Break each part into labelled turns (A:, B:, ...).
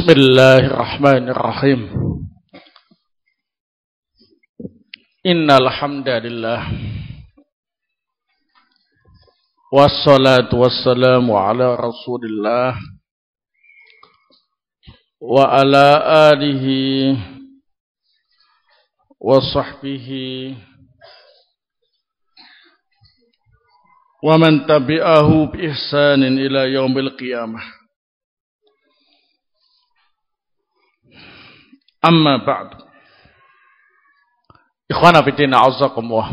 A: Bismillahirrahmanirrahim. Innal hamdalillah wassalatu wassalamu ala Rasulillah wa ala alihi wa sahbihi wa man tabi'ahu bi ihsanin ila yaumil qiyamah. Amma ba'd. Ikhwana fillah a'azzakumullah.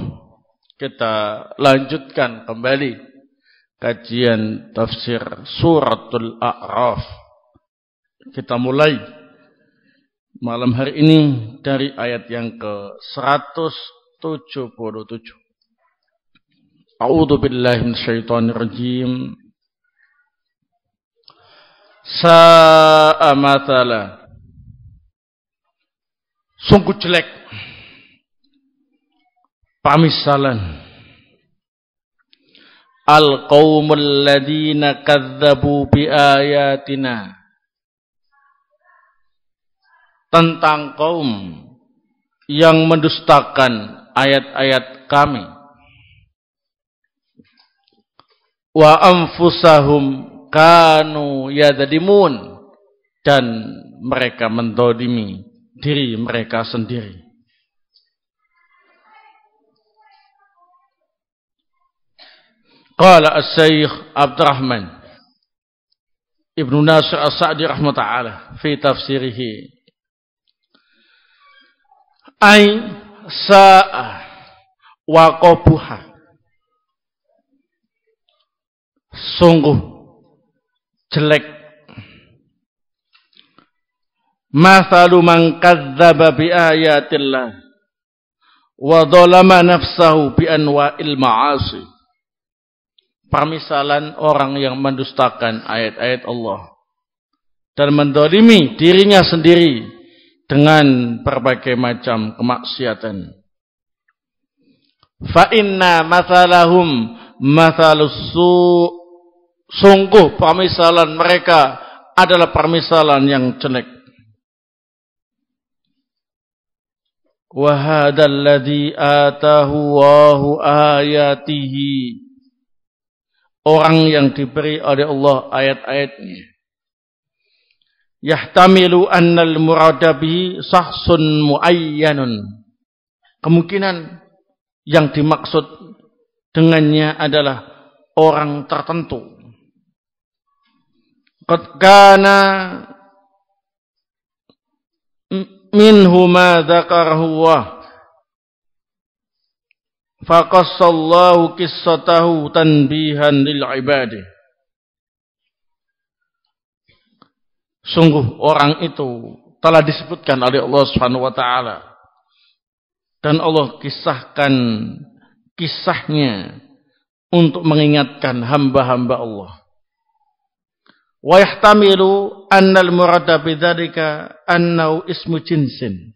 A: Kita lanjutkan kembali kajian tafsir suratul A'raf. Kita mulai malam hari ini dari ayat yang ke-177. A'udzu billahi minasyaitonir rajim. Sa'a mathala. Sungguh jelek pamisalan al-qaumul ladina kadzabu bi ayatina, tentang kaum yang mendustakan ayat-ayat kami, wa anfusahum kanu yadzlimun, dan mereka mendolimi diri mereka sendiri. Qala as-Syaikh Abdurrahman Ibnu Nasir As-Sa'di rahmatullah fi tafsirihi, ay sa'a wa qabuha, sungguh jelek mathalu man kadzdzaba bi ayatillah wa dzalama nafsahu bi anwa'il ma'asi, permisalan orang yang mendustakan ayat-ayat Allah dan mendolimi dirinya sendiri dengan berbagai macam kemaksiatan. Fa inna mathalahum mathalus su', sungguh permisalan mereka adalah permisalan yang jelek. Wa hadzal ladzi atahu Allahu ayatihi, orang yang diberi oleh Allah ayat-ayatnya, yahtamilu annal murada bihi sahsun muayyanun, kemungkinan yang dimaksud dengannya adalah orang tertentu. Qad kana minhu ma dzakarahu wa faqassallahu qissatahu tanbihan lil ibadi. Sungguh orang itu telah disebutkan oleh Allah Subhanahu wa taala dan Allah kisahkan kisahnya untuk mengingatkan hamba-hamba Allah. Wa yahtamilu annal murada bidzalika annahu ismu jinsin.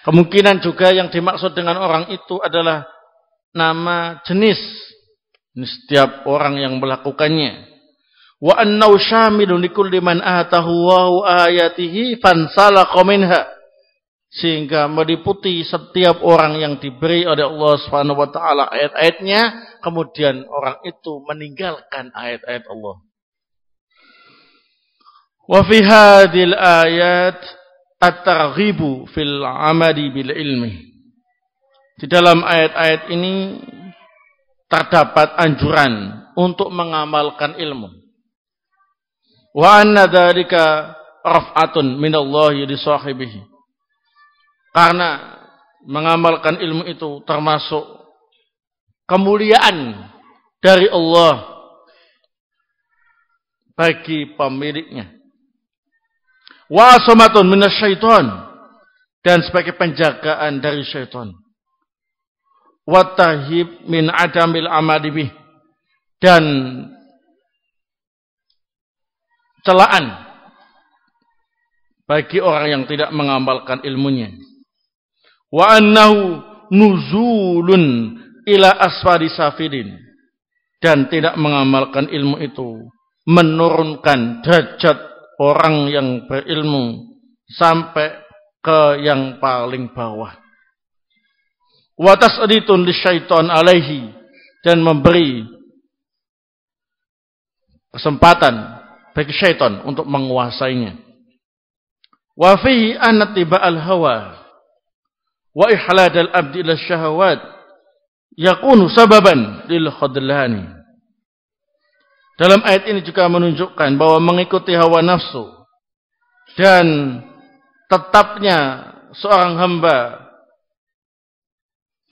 A: Kemungkinan juga yang dimaksud dengan orang itu adalah nama jenis, setiap orang yang melakukannya. Wa annahu syamilun likulli man atahu Allahu ayatihi fansalaqa minha, sehingga meliputi setiap orang yang diberi oleh Allah Subhanahu wa taala ayat-ayatnya, kemudian orang itu meninggalkan ayat-ayat Allah. Wa fi hadhil ayat at-targhibu fil amali bil ilmi. Di dalam ayat-ayat ini terdapat anjuran untuk mengamalkan ilmu. Wa anna dzalika raf'atun minallahi li sahibihi. Karena mengamalkan ilmu itu termasuk kemuliaan dari Allah bagi pemiliknya. Wa asamatun minasyaiton, dan sebagai penjagaan dari syaitan. Wa tahib min adamil amali bih, dan celaan bagi orang yang tidak mengamalkan ilmunya. Wa annahu nuzulun ila asfali safilin, dan tidak mengamalkan ilmu itu menurunkan derajat orang yang berilmu sampai ke yang paling bawah. Wa tas'ditun lisyaiton alaihi, dan memberi kesempatan bagi syaitan untuk menguasainya. Wa fihi anna tiba'al hawa wa ihladal abdi ila syahawat yakunu sababan lil khadlani. Dalam ayat ini juga menunjukkan bahwa mengikuti hawa nafsu dan tetapnya seorang hamba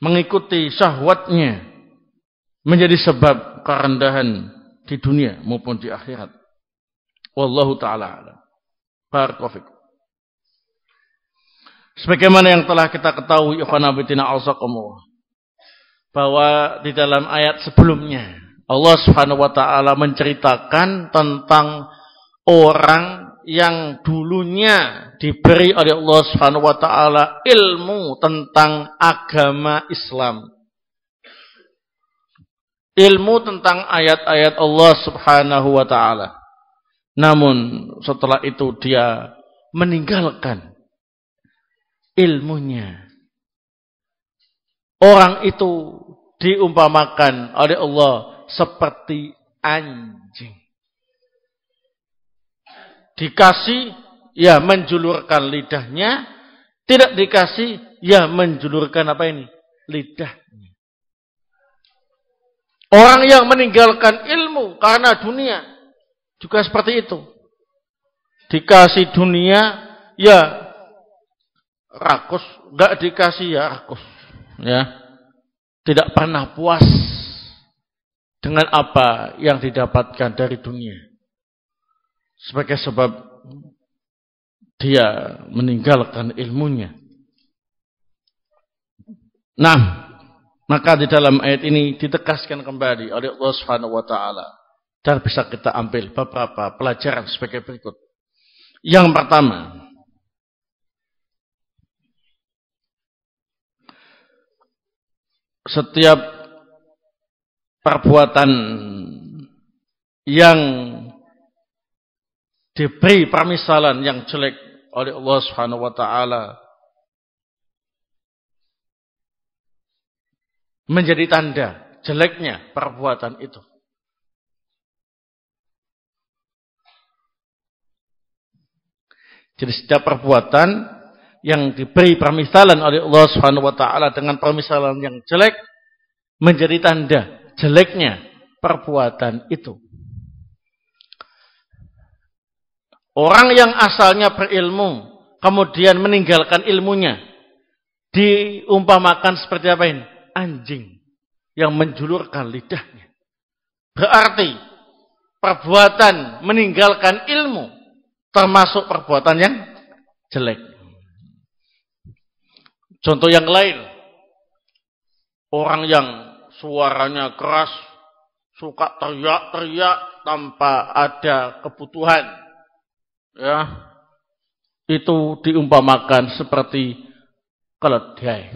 A: mengikuti syahwatnya menjadi sebab kerendahan di dunia maupun di akhirat. Wallahu ta'ala a'lam. Barakallahu fikum. Sebagaimana yang telah kita ketahui, ikhwan fillah azakumullah, bahwa di dalam ayat sebelumnya Allah Subhanahu wa taala menceritakan tentang orang yang dulunya diberi oleh Allah Subhanahu wa taala ilmu tentang agama Islam. Ilmu tentang ayat-ayat Allah Subhanahu wa taala. Namun setelah itu dia meninggalkan ilmunya. Orang itu diumpamakan oleh Allah seperti anjing. Dikasih, ya menjulurkan lidahnya. Tidak dikasih, ya menjulurkan apa ini? Lidahnya. Orang yang meninggalkan ilmu karena dunia juga seperti itu. Dikasih dunia, ya rakus, enggak dikasih ya rakus, ya. Tidak pernah puas dengan apa yang didapatkan dari dunia. Sebagai sebab dia meninggalkan ilmunya. Nah, maka di dalam ayat ini ditegaskan kembali oleh Allah Subhanahu wa taala, dan bisa kita ambil beberapa pelajaran sebagai berikut. Yang pertama, setiap perbuatan yang diberi permisalan yang jelek oleh Allah Subhanahu wa taala menjadi tanda jeleknya perbuatan itu. Jadi setiap perbuatan yang diberi permisalan oleh Allah Subhanahu wa taala dengan permisalan yang jelek menjadi tanda jeleknya perbuatan itu. Orang yang asalnya berilmu kemudian meninggalkan ilmunya diumpamakan seperti apa ini? Anjing yang menjulurkan lidahnya. Berarti perbuatan meninggalkan ilmu termasuk perbuatan yang jelek. Contoh yang lain, orang yang suaranya keras, suka teriak-teriak tanpa ada kebutuhan, ya, itu diumpamakan seperti keledai.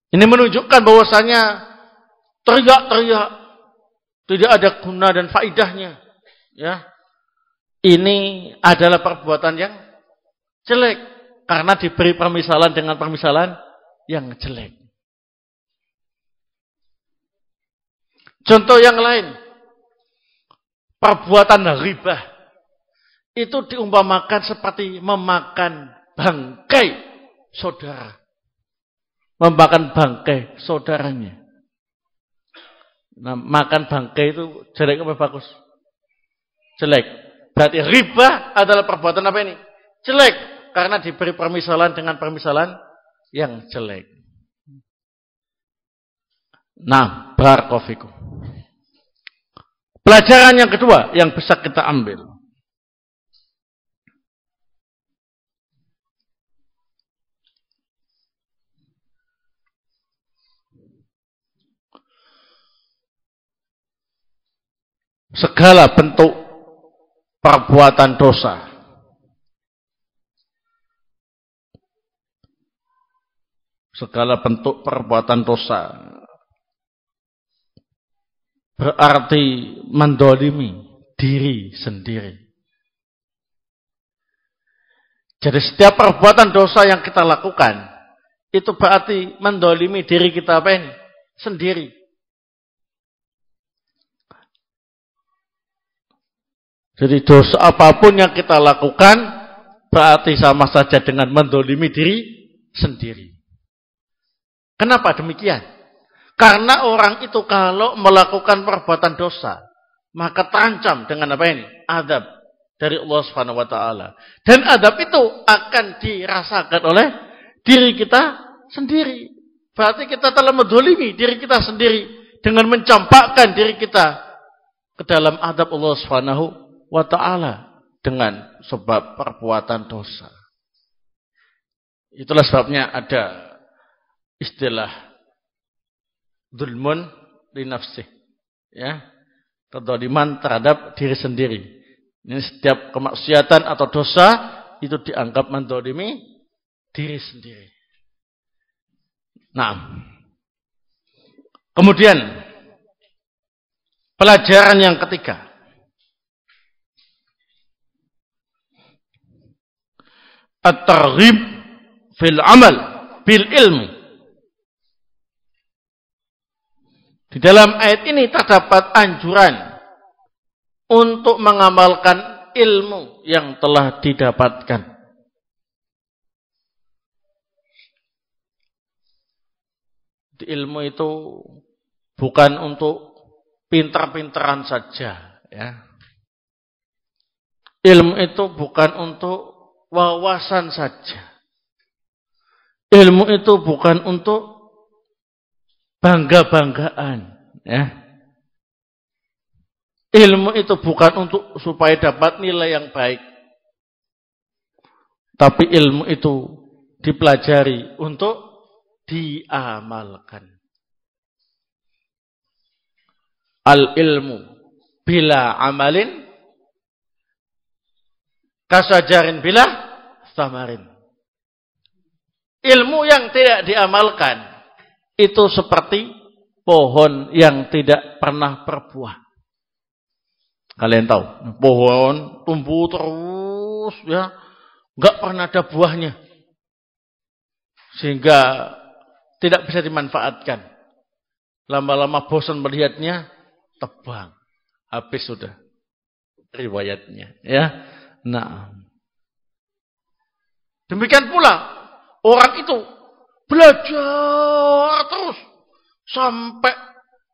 A: Ini menunjukkan bahwasanya teriak-teriak tidak ada guna dan faidahnya, ya. Ini adalah perbuatan yang jelek karena diberi permisalan dengan permisalan yang jelek. Contoh yang lain, perbuatan ghibah itu diumpamakan seperti memakan bangkai saudara. Memakan bangkai saudaranya. Nah, makan bangkai itu jelek apa bagus? Jelek. Berarti ghibah adalah perbuatan apa ini? Jelek. Karena diberi permisalan dengan permisalan yang jelek. Nah, barakallahu fikum. Pelajaran yang kedua yang bisa kita ambil. Segala bentuk perbuatan dosa berarti mendolimi diri sendiri. Jadi setiap perbuatan dosa yang kita lakukan, itu berarti mendolimi diri kita apa ini? Sendiri. Jadi dosa apapun yang kita lakukan, berarti sama saja dengan mendolimi diri sendiri. Kenapa demikian? Karena orang itu kalau melakukan perbuatan dosa, maka terancam dengan apa ini? Azab dari Allah Subhanahu wa taala. Dan azab itu akan dirasakan oleh diri kita sendiri. Berarti kita telah mendolimi diri kita sendiri dengan mencampakkan diri kita ke dalam azab Allah Subhanahu wa ta'ala dengan sebab perbuatan dosa. Itulah sebabnya ada istilah dzulmun li nafsih, ya, kedzaliman terhadap diri sendiri. Ini setiap kemaksiatan atau dosa itu dianggap menzalimi diri sendiri. Nah, kemudian pelajaran yang ketiga, at-targhib fil amal bil ilmi. Di dalam ayat ini terdapat anjuran untuk mengamalkan ilmu yang telah didapatkan. Ilmu itu bukan untuk pintar-pintaran saja, ya. Ilmu itu bukan untuk wawasan saja. Ilmu itu bukan untuk bangga-banggaan, ya. Ilmu itu bukan untuk supaya dapat nilai yang baik. Tapi ilmu itu dipelajari untuk diamalkan. Al-ilmu bila amalin kasajarin bila samarin. Ilmu yang tidak diamalkan itu seperti pohon yang tidak pernah berbuah. Kalian tahu, pohon tumbuh terus, ya, nggak pernah ada buahnya, sehingga tidak bisa dimanfaatkan. Lama-lama bosan melihatnya, tebang, habis sudah riwayatnya, ya. Nah, demikian pula orang itu belajar terus sampai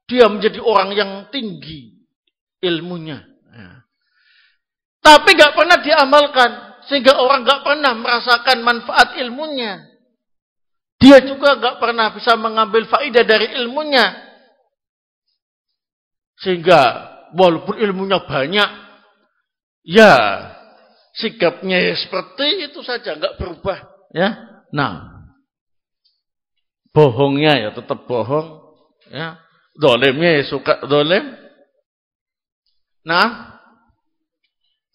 A: dia menjadi orang yang tinggi ilmunya, ya. Tapi nggak pernah diamalkan, sehingga orang nggak pernah merasakan manfaat ilmunya. Dia juga nggak pernah bisa mengambil faedah dari ilmunya, sehingga walaupun ilmunya banyak, ya sikapnya ya seperti itu saja, nggak berubah, ya. Nah, bohongnya ya tetap bohong, ya. Dolemnya ya suka dolem. Nah,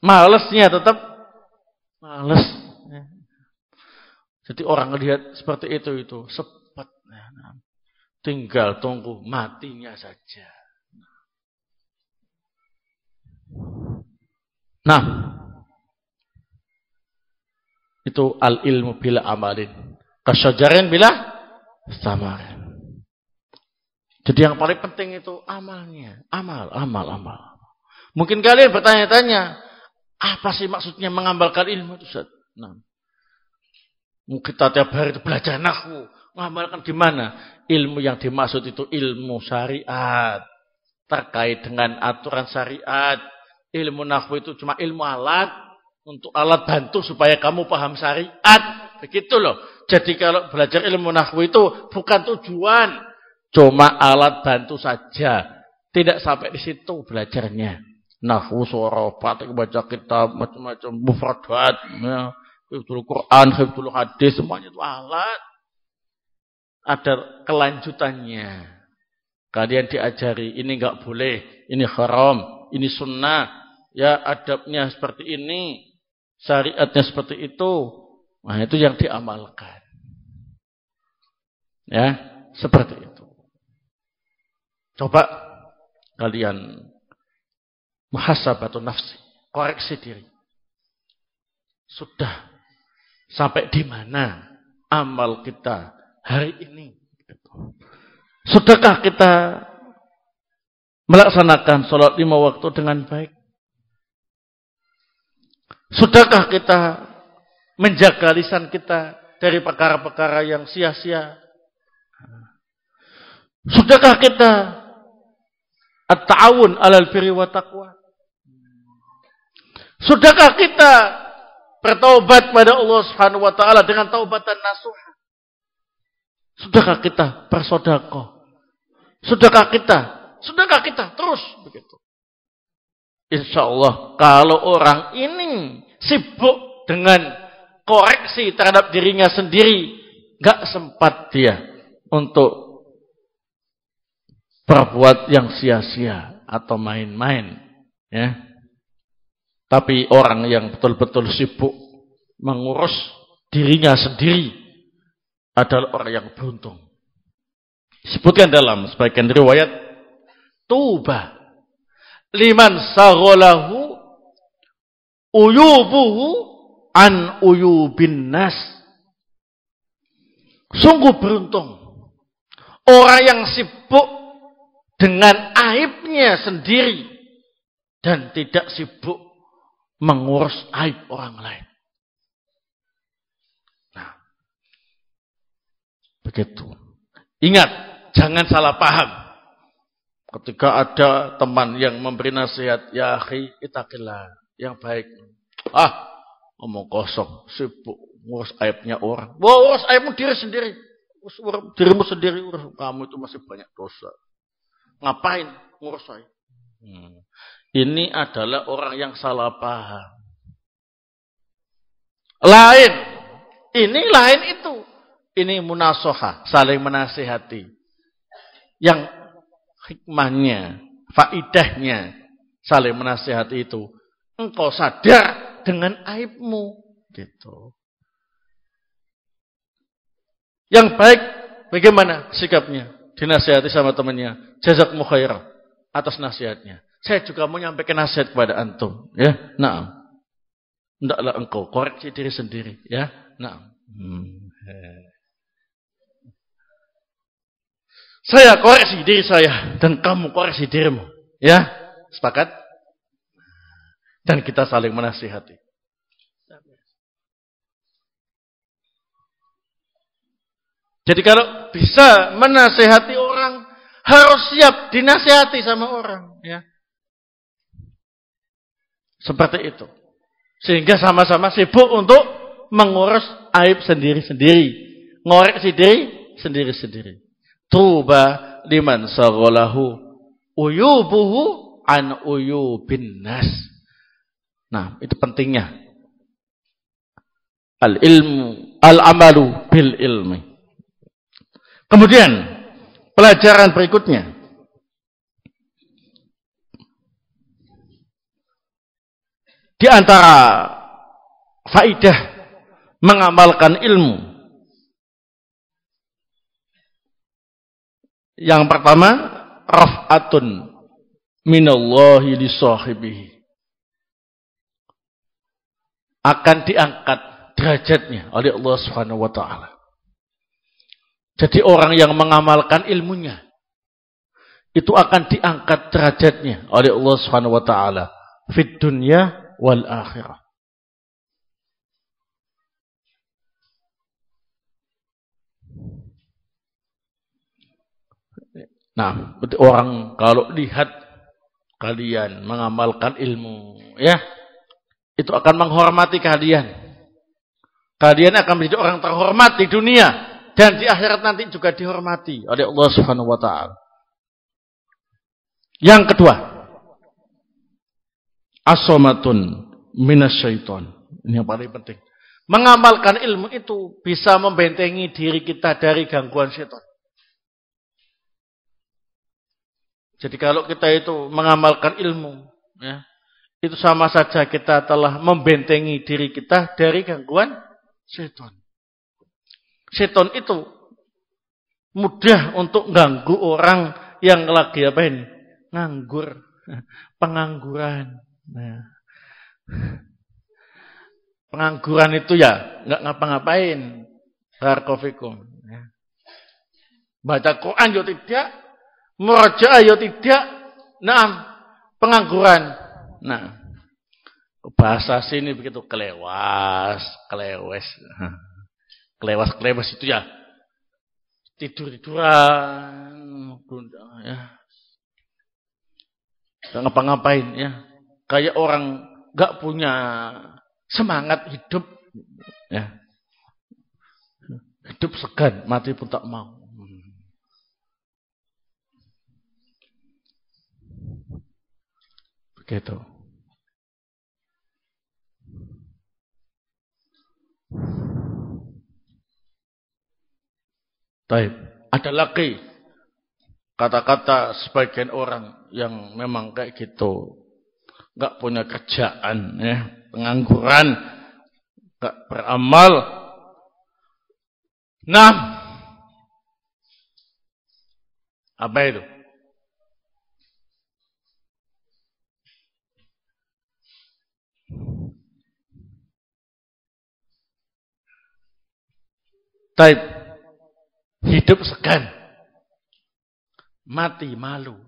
A: malesnya tetap males. Ya. Jadi orang lihat seperti itu cepat, ya. Tinggal tunggu matinya saja. Nah, itu al-ilmu bila amalin kasyajarin bila samarin. Jadi yang paling penting itu amalnya. Amal. Mungkin kalian bertanya-tanya, apa sih maksudnya mengamalkan ilmu itu, Ustaz? Nah, kita tiap hari itu belajar nahwu, mengamalkan di mana? Ilmu yang dimaksud itu ilmu syariat, terkait dengan aturan syariat. Ilmu nahwu itu cuma ilmu alat, untuk alat bantu supaya kamu paham syariat. Begitu loh. Jadi kalau belajar ilmu nahwu itu bukan tujuan, cuma alat bantu saja. Tidak sampai di situ belajarnya. Nahwu, shorofat, baca kitab, macam-macam, mufradat, ya, hifdzul Quran, hifdzul hadis, semuanya itu alat. Ada kelanjutannya. Kalian diajari, ini enggak boleh, ini haram, ini sunnah, ya adabnya seperti ini, syariatnya seperti itu. Nah, itu yang diamalkan. Ya, seperti itu. Coba kalian muhasabatun nafsi, koreksi diri. Sudah sampai di mana amal kita hari ini? Sudahkah kita melaksanakan sholat 5 waktu dengan baik? Sudahkah kita menjaga lisan kita dari perkara-perkara yang sia-sia? Sudahkah kita at-ta'awun 'alal birri wa taqwa? Sudahkah kita bertaubat pada Allah Subhanahu wa taala dengan taubatan nasuh? Sudahkah kita bersedekah? Sudahkah kita terus begitu? Insyaallah kalau orang ini sibuk dengan koreksi terhadap dirinya sendiri, enggak sempat dia untuk berbuat yang sia-sia atau main-main, ya. Tapi orang yang betul-betul sibuk mengurus dirinya sendiri adalah orang yang beruntung. Disebutkan dalam sebagian riwayat, tuba liman saghalahu uyubuhu an uyubin nas. Sungguh beruntung orang yang sibuk dengan aibnya sendiri dan tidak sibuk mengurus aib orang lain. Nah, begitu. Ingat, jangan salah paham. Ketika ada teman yang memberi nasihat, ya akhi, ittaqillah, yang baik. Ngomong kosong, sibuk ngurus aibnya orang. Wah, urus aibmu diri sendiri. Urus dirimu sendiri, urus kamu itu masih banyak dosa. Ngapain ngurus saya? Ini adalah orang yang salah paham. Lain. Ini lain itu. Ini munasohah, saling menasihati. Yang hikmahnya, faidahnya, saling menasihati itu. Engkau sadar dengan aibmu. Gitu. Yang baik, bagaimana sikapnya? Dinasihati sama temannya. Jazakumullah khairan atas nasihatnya. Saya juga mau nyampaikan nasihat kepada antum. Ya, nah. Hendaklah engkau koreksi diri sendiri. Ya, nah. Saya koreksi diri saya dan kamu koreksi dirimu. Ya, sepakat? Dan kita saling menasihati. Jadi kalau bisa menasihati orang, harus siap dinasihati sama orang. Ya. Seperti itu. Sehingga sama-sama sibuk untuk mengurus aib sendiri-sendiri. Ngoreksi diri sendiri-sendiri. Tuba liman saghalahu uyubuhu an uyubin nas. Nah, itu pentingnya. Al-ilmu, al-amalu bil ilmi. Kemudian, pelajaran berikutnya. Di antara faidah mengamalkan ilmu. Yang pertama, raf'atun minallahi li sahibihi. Akan diangkat derajatnya oleh Allah Subhanahu wa taala. Jadi orang yang mengamalkan ilmunya itu akan diangkat derajatnya oleh Allah Subhanahu wa taala fid dunya wal akhirah. Nah, orang kalau lihat kalian mengamalkan ilmu, ya, itu akan menghormati kalian. Kalian akan menjadi orang terhormat di dunia. Dan di akhirat nanti juga dihormati oleh Allah Subhanahu wa taala. Yang kedua, as-samatun minasyaiton. Ini yang paling penting. Mengamalkan ilmu itu bisa membentengi diri kita dari gangguan syaitan. Jadi kalau kita itu mengamalkan ilmu, ya, itu sama saja kita telah membentengi diri kita dari gangguan syaitan. Setan itu mudah untuk ganggu orang yang lagi nganggur, pengangguran. Nah, pengangguran itu ya nggak ngapa-ngapain. Barakofikum. Ya. Baca Quran yo tidak, murajaah yo tidak. Nah, pengangguran. Nah, bahasa sini begitu kelewes. Kelewes itu ya tidur-tiduran, ya. Gak ngapa-ngapain ya. Kayak orang gak punya semangat hidup ya. Hidup segan, mati pun tak mau. Begitu. Baik, ada lagi kata-kata sebagian orang yang memang kayak gitu, nggak punya kerjaan, ya, pengangguran, nggak beramal. Nah, apa itu? Baik. Hidup segan, mati malu.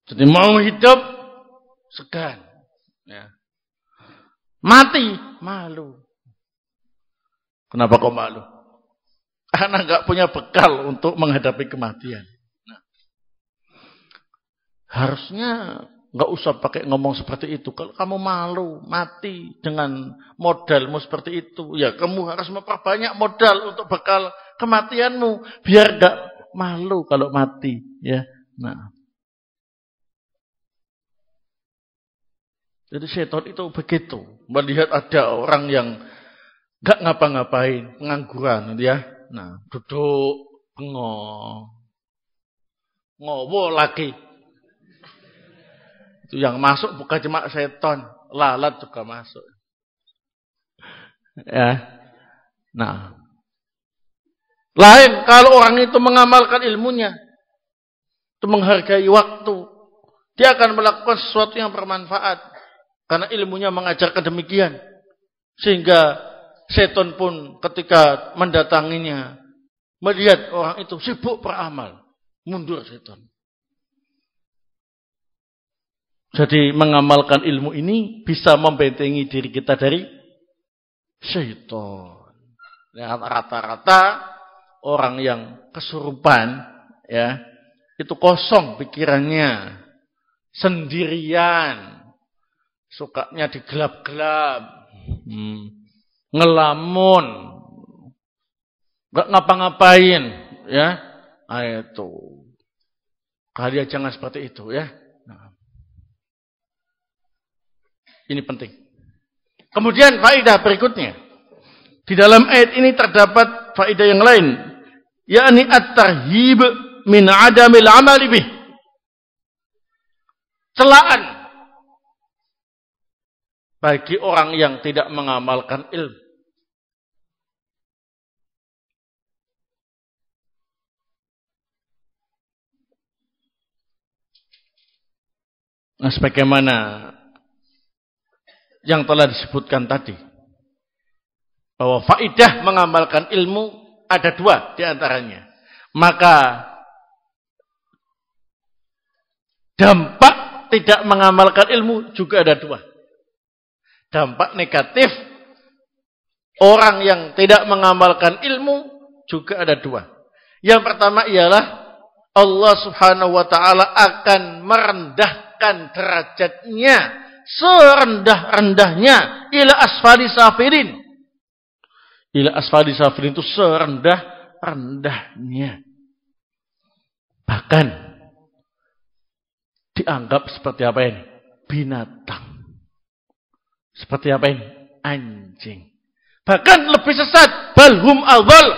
A: Jadi mau hidup segan, ya. Mati malu. Kenapa kok malu? Karena nggak punya bekal untuk menghadapi kematian. Nah, harusnya nggak usah pakai ngomong seperti itu. Kalau kamu malu mati dengan modalmu seperti itu, ya kamu harus memperbanyak modal untuk bekal kematianmu biar nggak malu kalau mati, ya. Nah, jadi setan itu begitu, melihat ada orang yang nggak ngapa-ngapain, pengangguran, ya. Nah, duduk bengong, ngowo lagi. Itu yang masuk bukan cuma setan, lalat juga masuk. Ya. Nah, lain kalau orang itu mengamalkan ilmunya, itu menghargai waktu, dia akan melakukan sesuatu yang bermanfaat karena ilmunya mengajarkan demikian. Sehingga setan pun ketika mendatanginya melihat orang itu sibuk beramal, mundur setan. Jadi mengamalkan ilmu ini bisa membentengi diri kita dari syaitan. Ya, rata-rata orang yang kesurupan, ya, itu kosong pikirannya, sendirian, sukanya digelap-gelap, ngelamun, nggak ngapa-ngapain, ya. Nah, itu kalian jangan seperti itu, ya. Ini penting. Kemudian faedah berikutnya. Di dalam ayat ini terdapat faedah yang lain. Yakni at-tarhib min adamil amali bih. Celaan bagi orang yang tidak mengamalkan ilmu. Nah, sebagaimana yang telah disebutkan tadi, bahwa faidah mengamalkan ilmu ada dua di antaranya. Maka dampak tidak mengamalkan ilmu juga ada dua. Dampak negatif orang yang tidak mengamalkan ilmu juga ada dua. Yang pertama ialah Allah Subhanahu wa taala akan merendahkan derajatnya serendah-rendahnya ila asfali safirin. Ila asfali safirin itu serendah-rendahnya. Bahkan dianggap seperti apa ini? Binatang. Seperti apa ini? Anjing. Bahkan lebih sesat. Balhum awal.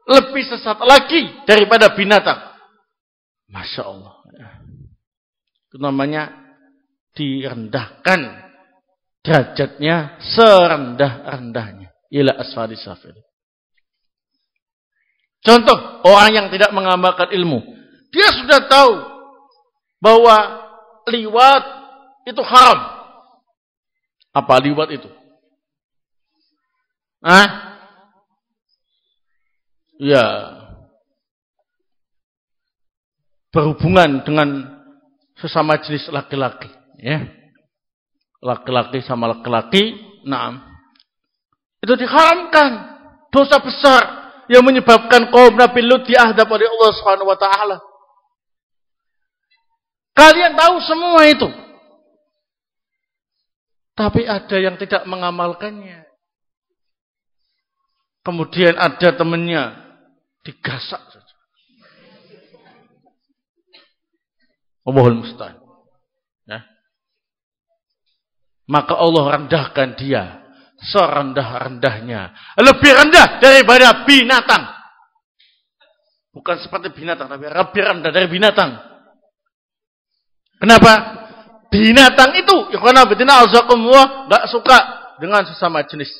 A: Lebih sesat lagi daripada binatang. Masya Allah. Itu namanya direndahkan derajatnya serendah-rendahnya ila asfali safir. Contoh, orang yang tidak mengamalkan ilmu. Dia sudah tahu bahwa liwat itu haram. Apa liwat itu? Ya, berhubungan dengan sesama jenis laki-laki, ya. Laki-laki sama laki-laki, itu diharamkan. Dosa besar yang menyebabkan kaum Nabi Lut diadab oleh Allah Subhanahu wa taala. Kalian tahu semua itu. Tapi ada yang tidak mengamalkannya. Kemudian ada temannya digasak saja. Allahul musta'an. Ya. Maka Allah rendahkan dia serendah-rendahnya. Lebih rendah daripada binatang. Bukan seperti binatang, tapi lebih rendah dari binatang. Kenapa? Binatang itu, ikhwana fillah azakumullah, enggak suka dengan sesama jenis.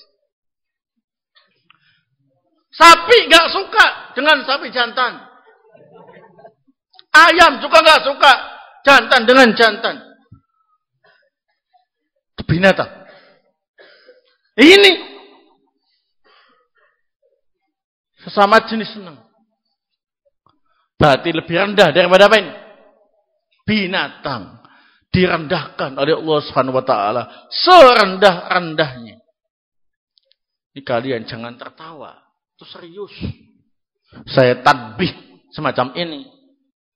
A: Sapi enggak suka dengan sapi jantan. Ayam juga enggak suka jantan dengan jantan. Binatang. Ini sesama jenis senang. Berarti lebih rendah daripada apa ini? Binatang. Direndahkan oleh Allah Subhanahu wa taala serendah-rendahnya. Ini kalian jangan tertawa. Itu serius. Saya tadbih semacam ini.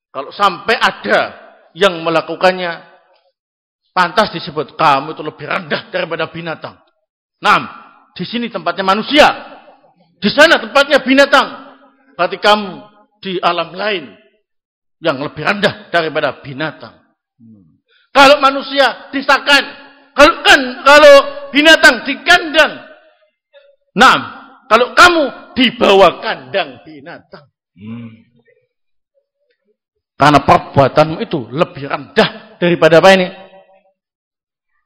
A: Kalau sampai ada yang melakukannya, pantas disebut kamu itu lebih rendah daripada binatang. Di sini tempatnya manusia. Di sana tempatnya binatang. Berarti kamu di alam lain yang lebih rendah daripada binatang. Kalau manusia disakan, kalau binatang di kandang. Kalau kamu di bawah kandang binatang. Karena perbuatanmu itu lebih rendah daripada apa ini?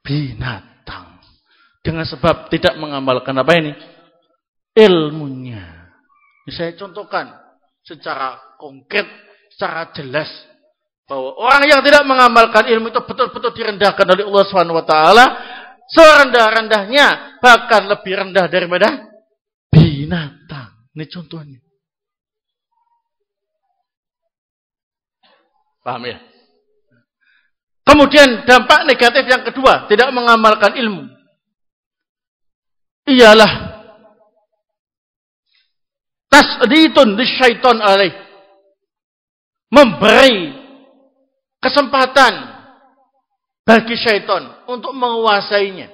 A: Binatang. Dengan sebab tidak mengamalkan apa ini? Ilmunya. Ini saya contohkan secara konkret, secara jelas. Bahwa orang yang tidak mengamalkan ilmu itu betul-betul direndahkan oleh Allah Subhanahu wa taala serendah-rendahnya, bahkan lebih rendah daripada binatang. Ini contohnya. Paham ya? Kemudian dampak negatif yang kedua, tidak mengamalkan ilmu. Ialah tasditun lisyaiton alaih. Memberi kesempatan bagi syaitan untuk menguasainya.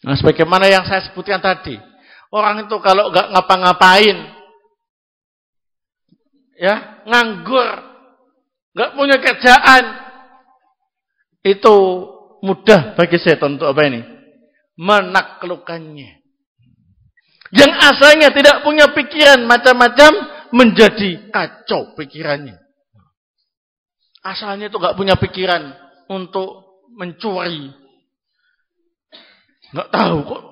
A: Nah, sebagaimana yang saya sebutkan tadi, orang itu kalau nggak ngapa-ngapain, ya nganggur, nggak punya kerjaan, itu mudah bagi syaitan untuk apa ini? Menaklukkannya. Yang asalnya tidak punya pikiran macam-macam menjadi kacau pikirannya. Asalnya itu nggak punya pikiran untuk mencuri. Nggak tahu kok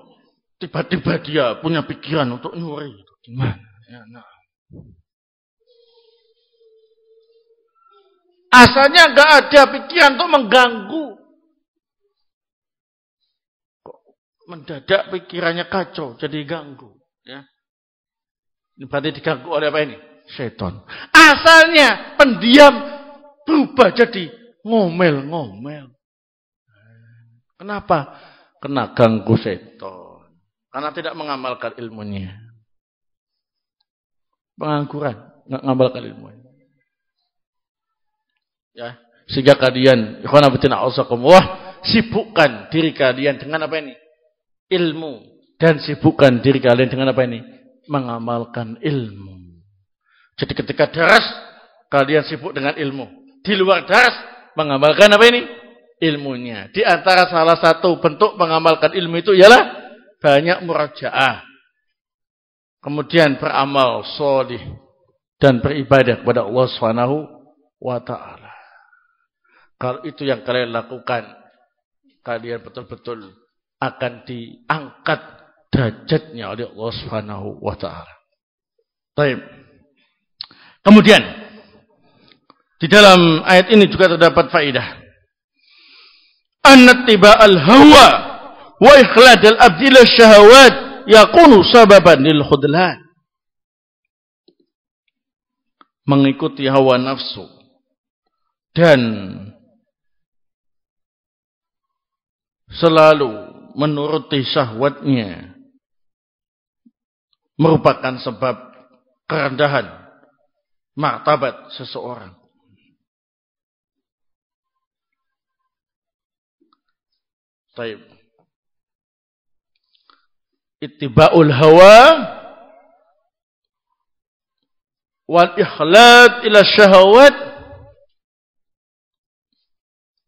A: tiba-tiba dia punya pikiran untuk nyuri. Gimana? Ya, Asalnya nggak ada pikiran untuk mengganggu. Kok mendadak pikirannya kacau, jadi ganggu. Ya. Ini berarti diganggu oleh apa ini? Setan. Asalnya pendiam berubah jadi ngomel-ngomel. Kenapa? Kena ganggu setan. Karena tidak mengamalkan ilmunya. Pengangguran, nggak mengamalkan ilmunya. Ya, sehingga kalian, ikhwan fillah a'azakumullah, sibukkan diri kalian dengan apa ini? Ilmu. Dan sibukkan diri kalian dengan apa ini? Mengamalkan ilmu. Jadi ketika daras, kalian sibuk dengan ilmu. Di luar daras, mengamalkan apa ini? Ilmunya. Di antara salah satu bentuk mengamalkan ilmu itu ialah banyak murajaah. Kemudian beramal sholih dan beribadah kepada Allah Subhanahu wa taala. Kalau itu yang kalian lakukan, kalian betul-betul akan diangkat derajatnya oleh Allah Subhanahu wa taala. Baik. Kemudian di dalam ayat ini juga terdapat faedah. Anna ittiba'al hawa wa ikhladal abdi ila syahawat yakunu sababan lil khudlan. Mengikuti hawa nafsu dan selalu menuruti syahwatnya merupakan sebab kerendahan martabat seseorang. Baik. Ittiba'ul hawa wal ikhlad ila syahawat,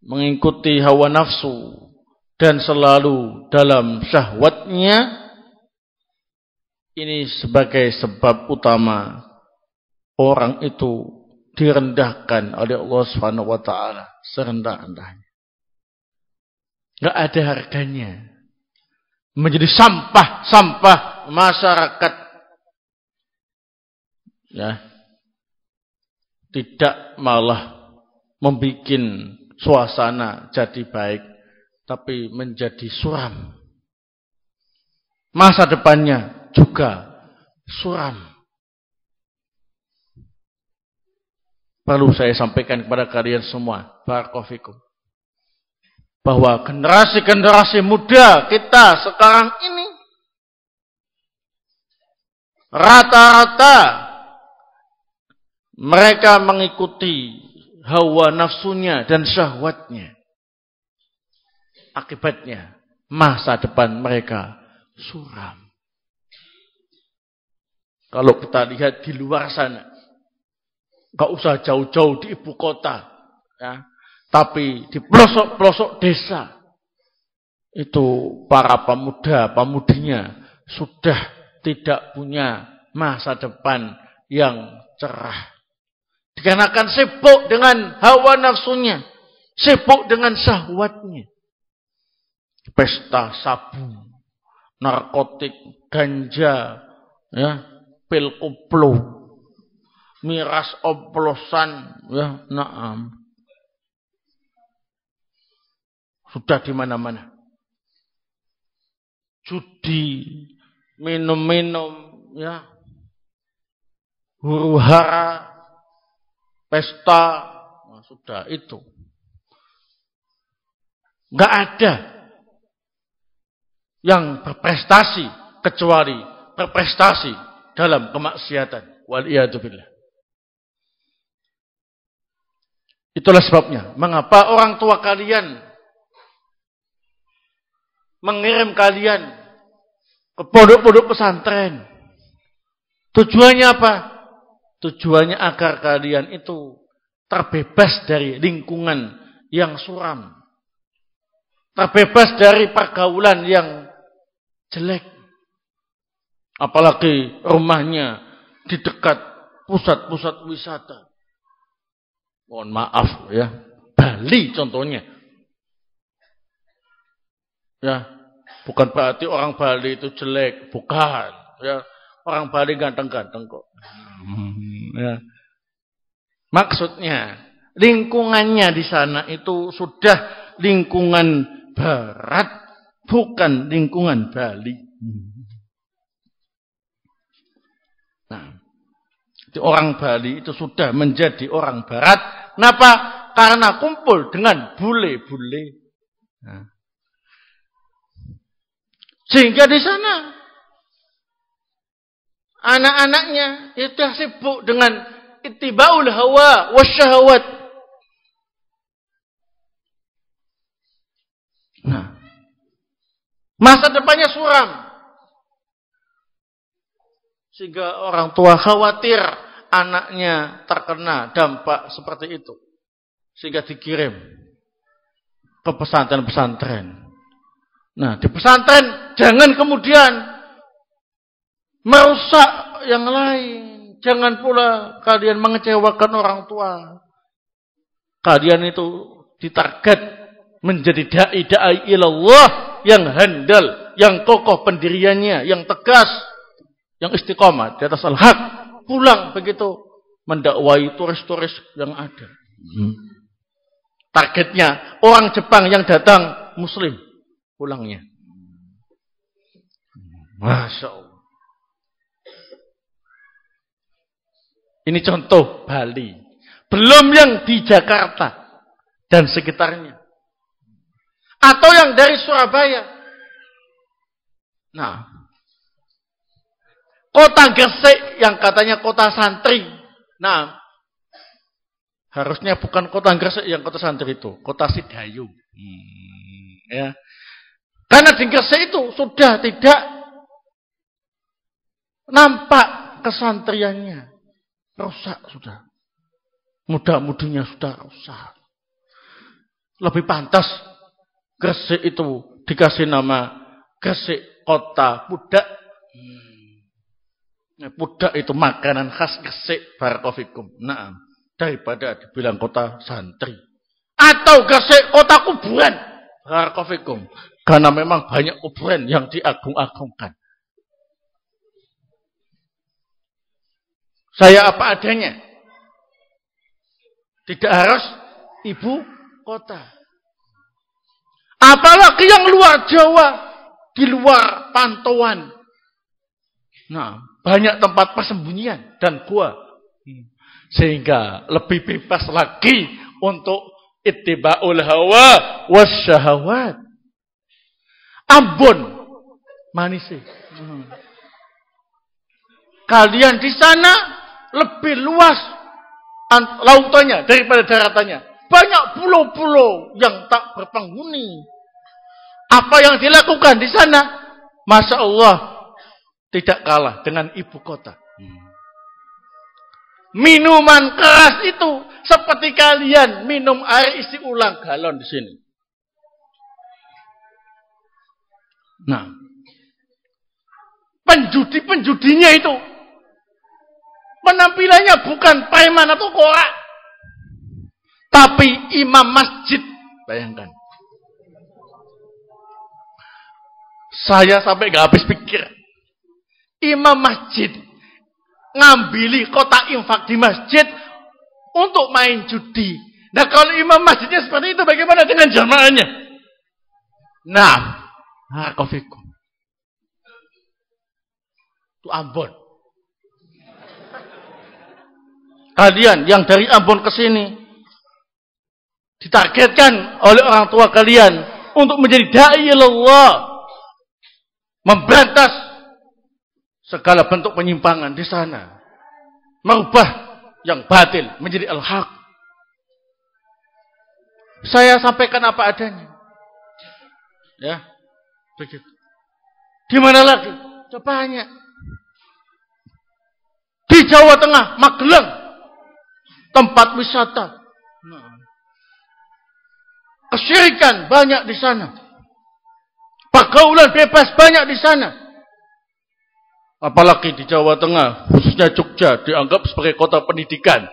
A: mengikuti hawa nafsu dan selalu dalam syahwatnya, ini sebagai sebab utama orang itu direndahkan oleh Allah Subhanahu wa taala serendah-rendahnya. Enggak ada harganya. Menjadi sampah masyarakat. Ya. Tidak malah membuat suasana jadi baik, tapi menjadi suram. Masa depannya juga suram. Perlu saya sampaikan kepada kalian semua, barakallahu fikum, bahwa generasi-generasi muda kita sekarang ini rata-rata mereka mengikuti hawa nafsunya dan syahwatnya. Akibatnya masa depan mereka suram. Kalau kita lihat di luar sana, gak usah jauh-jauh di ibu kota, ya, tapi di pelosok-pelosok desa, itu para pemuda-pamudinya sudah tidak punya masa depan yang cerah. Dikarenakan sibuk dengan hawa nafsunya, sibuk dengan syahwatnya. Pesta sabu, narkotik, ganja, ya, pil koplo, miras oplosan, ya, naam. Sudah di mana-mana. Judi, minum-minum, ya. Huru-hara, pesta, nah, sudah itu. Enggak ada yang berprestasi kecuali berprestasi dalam kemaksiatan. Waliyadzubillah. Itulah sebabnya mengapa orang tua kalian mengirim kalian ke pondok-pondok pesantren. Tujuannya apa? Tujuannya agar kalian itu terbebas dari lingkungan yang suram. Terbebas dari pergaulan yang jelek. Apalagi rumahnya di dekat pusat-pusat wisata. Mohon maaf ya, Bali contohnya. Ya, bukan berarti orang Bali itu jelek, bukan. Ya, orang Bali ganteng-ganteng kok. Ya. Maksudnya lingkungannya di sana itu sudah lingkungan barat, bukan lingkungan Bali. Nah, orang Bali itu sudah menjadi orang barat. Kenapa? Karena kumpul dengan bule-bule. Nah. Sehingga di sana anak-anaknya itu sibuk dengan ittiba'ul hawa wasyahawat. Nah, masa depannya suram. Sehingga orang tua khawatir anaknya terkena dampak seperti itu. Sehingga dikirim ke pesantren-pesantren. Nah, di pesantren jangan kemudian merusak yang lain. Jangan pula kalian mengecewakan orang tua. Kalian itu ditarget menjadi da'i ilallah yang handal, yang kokoh pendiriannya, yang tegas, yang istiqomah di atas al-haq, pulang begitu mendakwai turis-turis yang ada. Targetnya orang Jepang yang datang Muslim pulangnya. Masya Allah. Ini contoh Bali. Belum yang di Jakarta dan sekitarnya. Atau yang dari Surabaya. Nah, kota Gresik yang katanya kota santri. Nah, harusnya bukan kota Gresik yang kota santri itu, kota Sidayu. Ya. Karena di Gresik itu sudah tidak nampak kesantriannya. Rusak sudah. Muda-mudinya sudah rusak. Lebih pantas Gresik itu dikasih nama Gresik Kota Pudak. Pudak itu makanan khas Gresik, barakofikum. Nah, daripada dibilang kota santri. Atau Gresik Kota Kuburan, barakofikum. Karena memang banyak kuburan yang diagung-agungkan. Saya apa adanya. Tidak harus ibu kota. Apalagi yang luar Jawa, di luar pantauan. Nah, banyak tempat persembunyian dan gua. Sehingga lebih bebas lagi untuk ittiba'ul hawa wasyahawat. Ambon, Manise. Kalian di sana lebih luas lautannya daripada daratannya. Banyak pulau-pulau yang tak berpenghuni. Apa yang dilakukan di sana, Masya Allah, tidak kalah dengan ibu kota. Minuman keras itu seperti kalian minum air isi ulang galon di sini. Nah, penjudi-penjudinya itu penampilannya bukan preman atau korak, tapi imam masjid. Bayangkan. Saya sampai gak habis pikir. Imam masjid ngambili kotak infak di masjid untuk main judi. Nah, kalau imam masjidnya seperti itu, bagaimana dengan jamaahnya? Nah, kofikum. Itu Ambon. Kalian yang dari Ambon ke sini ditargetkan oleh orang tua kalian untuk menjadi dai Allah, memberantas segala bentuk penyimpangan di sana, merubah yang batil menjadi al-haq. Saya sampaikan apa adanya. Ya, begitu. Di mana lagi? Banyak. Di Jawa Tengah, Magelang, tempat wisata. Kesyirikan banyak di sana. Pergaulan bebas banyak di sana. Apalagi di Jawa Tengah, khususnya Jogja, dianggap sebagai kota pendidikan.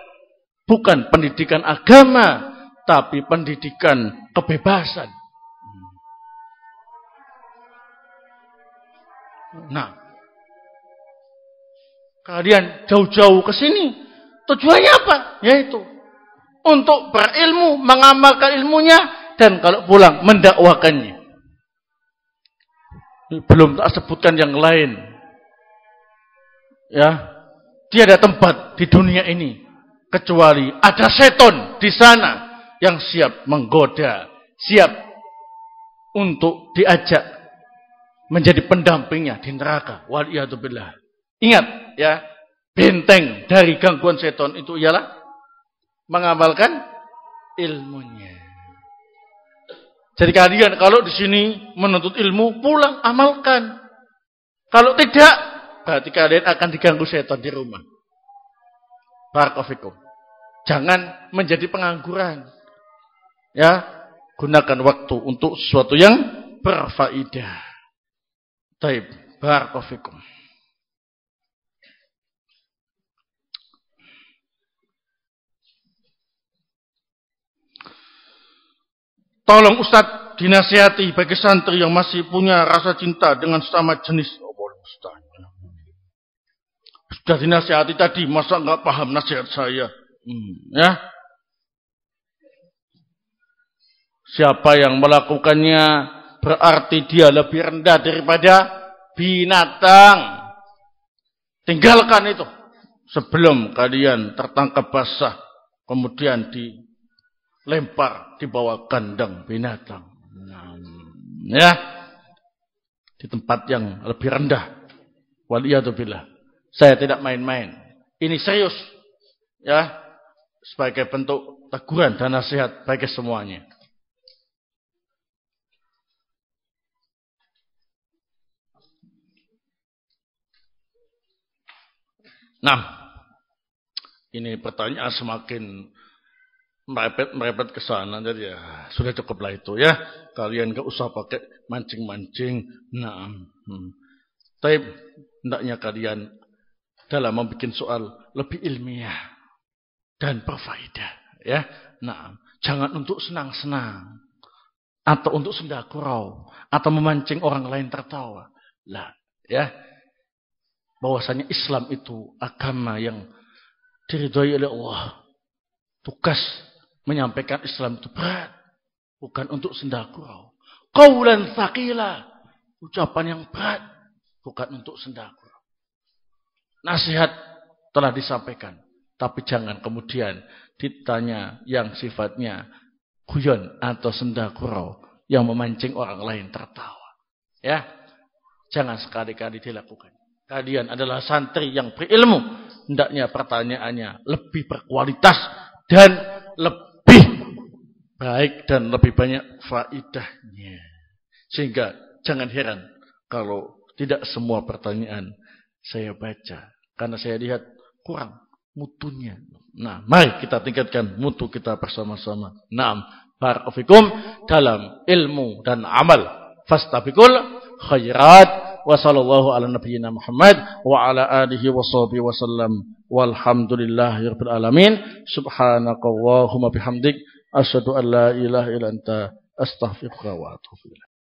A: Bukan pendidikan agama, tapi pendidikan kebebasan. Nah, kalian jauh-jauh ke sini, tujuannya apa? Yaitu untuk berilmu, mengamalkan ilmunya, dan kalau pulang mendakwakannya. Belum tak sebutkan yang lain. Ya, tiada tempat di dunia ini kecuali ada seton di sana yang siap menggoda, siap untuk diajak menjadi pendampingnya di neraka. Waliyadzubillah. Ingat ya, benteng dari gangguan seton itu ialah mengamalkan ilmunya. Jadi kalian kalau di sini menuntut ilmu, pulang amalkan. Kalau tidak, berarti kalian akan diganggu setan di rumah. Barakofikum. Jangan menjadi pengangguran. Ya, gunakan waktu untuk sesuatu yang berfaedah. Taib, barakofikum. Tolong Ustadz dinasihati bagi santri yang masih punya rasa cinta dengan sesama jenis. Sudah dinasihati tadi, masa nggak paham nasihat saya? Ya. Siapa yang melakukannya berarti dia lebih rendah daripada binatang. Tinggalkan itu sebelum kalian tertangkap basah, kemudian dilempar di bawah kandang binatang. Ya, di tempat yang lebih rendah. Waliyadzubillah. Saya tidak main-main. Ini serius, ya, sebagai bentuk teguran dan nasihat bagi semuanya. Nah, ini pertanyaan semakin merepet ke sana, jadi ya sudah cukuplah itu ya. Kalian gak usah pakai mancing-mancing. Nah, tapi hendaknya kalian dalam membuat soal lebih ilmiah dan berfaedah, ya. Nah, jangan untuk senang-senang atau untuk senda gurau atau memancing orang lain tertawa. Lah, ya. Bahwasanya Islam itu agama yang diridhoi oleh Allah. Tugas menyampaikan Islam itu berat, bukan untuk senda gurau. Qaulan tsaqila, ucapan yang berat, bukan untuk senda gurau. Nasihat telah disampaikan, tapi jangan kemudian ditanya yang sifatnya guyon atau senda gurau yang memancing orang lain tertawa. Ya, jangan sekali-kali dilakukan. Kalian adalah santri yang berilmu. Hendaknya pertanyaannya lebih berkualitas dan lebih baik dan lebih banyak faedahnya. Sehingga jangan heran kalau tidak semua pertanyaan saya baca. Karena saya lihat kurang mutunya. Nah, mari kita tingkatkan mutu kita bersama-sama. Naam, barakallahu dalam ilmu dan amal. Fastabiqul khairat. Wa sallallahu ala nabiyyina Muhammad wa ala alihi wa sahbihi wa sallam. Walhamdulillahirabbil alamin. Subhanakallahumma bihamdik asyhadu an la ilaha illa anta astaghfiruka wa atubu ilaik.